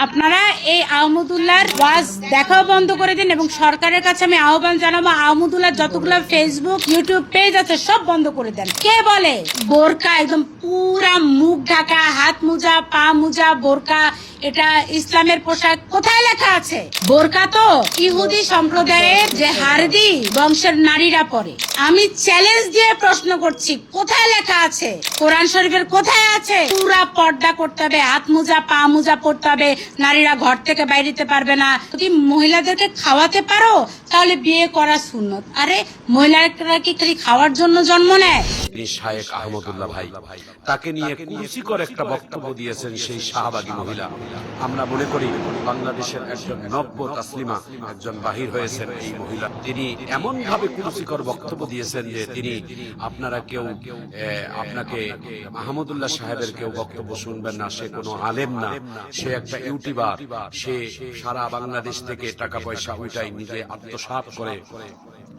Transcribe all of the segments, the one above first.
আপনারা এই আহমদুল্লাহর ওয়াজ দেখাও বন্ধ করে দিন এবং সরকারের কাছে আমি আহ্বান জানাবো আহমদুল্লাহর যতগুলো ফেসবুক ইউটিউব পেজ আছে সব বন্ধ করে দেন। কে বলে বোরকা একদম পুরা মুখ ঢাকা, হাত মোজা, পা মোজা, বোরকা এটা ইসলামের পোশাক? কোথায় লেখা আছে? বোরকা তো ইহুদি সম্প্রদায়ের যে হারদি বংশের নারীরা পরে। আমি চ্যালেঞ্জ দিয়ে প্রশ্ন করছি, কোথায় লেখা আছে? কোরআন শরীফের কোথায় আছে পুরা পর্দা করতে হবে, হাত মোজা, পা মোজা পড়তে হবে, নারীরা ঘর থেকে বাইরেতে পারবে না? যদি মহিলাদেরকে খাওয়াতে পারো তাহলে বিয়ে করা সুন্নত। আরে মহিলারা কি খালি খাওয়ার জন্য জন্ম নেয়? শায়েখ আহমদুল্লাহ ভাই তাকে নিয়ে কুরুচিকর একটা বক্তব্য দিয়েছেন সেই শাহবাগী মহিলা। আমরা মনে করি বাংলাদেশের একজন নব্য তাসলিমা একজন বাহির হয়েছেন এই মহিলা, তিনি এমন ভাবে কুরুচিকর বক্তব্য দিয়েছেন যে তিনি আপনারা কেউ আপনাকে আহমদুল্লাহ সাহেবের কেউ বক্তব্য শুনবেন না। সে কোনো আলেম না, সে একটা ইউটিউবার। সে সারা বাংলাদেশ থেকে টাকা পয়সা উঠাই নিজে আত্মসাৎ করে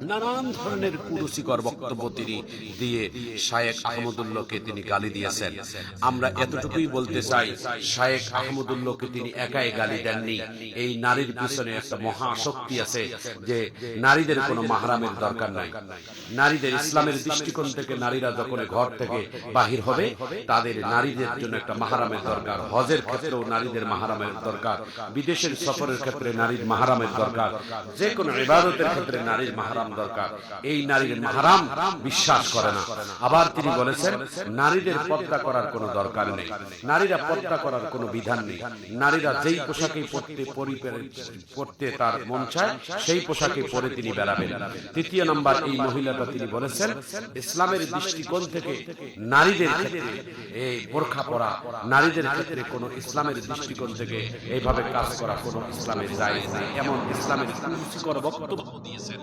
নানান ধরনের কুরুচিকর বক্তব্য তিনি দিয়ে শায়েখ আহমদুল্লাহকে তিনি গালি দিয়েছেন। আমরা এতটুকুই বলতে চাই, শায়েখ আহমদুল্লাহকে তিনি একাই গালি দেননি। এই নারীর পিছনে একটা মহাশক্তি আছে যে নারীদের কোনো মাহরামের দরকার নাই। নারীদের ইসলামের দৃষ্টিকোণ থেকে নারীরা যখন ঘর থেকে বাহির হবে তাদের নারীদের জন্য একটা মাহরামের দরকার। হজের ক্ষেত্রেও নারীদের মাহরামের দরকার, বিদেশের সফরের ক্ষেত্রে নারীর মাহরামের দরকার, যে কোনো ইবাদতের ক্ষেত্রে নারীর মাহরাম দরকার। এই নারীর মাহরাম বিশ্বাস করে না। আবার তিনি বলেছেন নারীদের পর্দা করার কোনো দরকার নেই, নারীরা পর্দা করার কোনো বিধান নেই। নারীরা যেই পোশাকে পড়তে তার মন চায় সেই পোশাকে পরে তিনি বেড়াবেন। তৃতীয় নাম্বার, এই মহিলাটা তিনি বলেছেন ইসলামের দৃষ্টিকোণ থেকে নারীদের ক্ষেত্রে এই বোরখা পরা, নারীদের ক্ষেত্রে কোনো ইসলামের দৃষ্টিকোণ থেকে এইভাবে কাজ করা কোনো ইসলামের জায়েজ নেই। এমন ইসলামের কুরুচিকর বক্তব্য দিয়েছেন।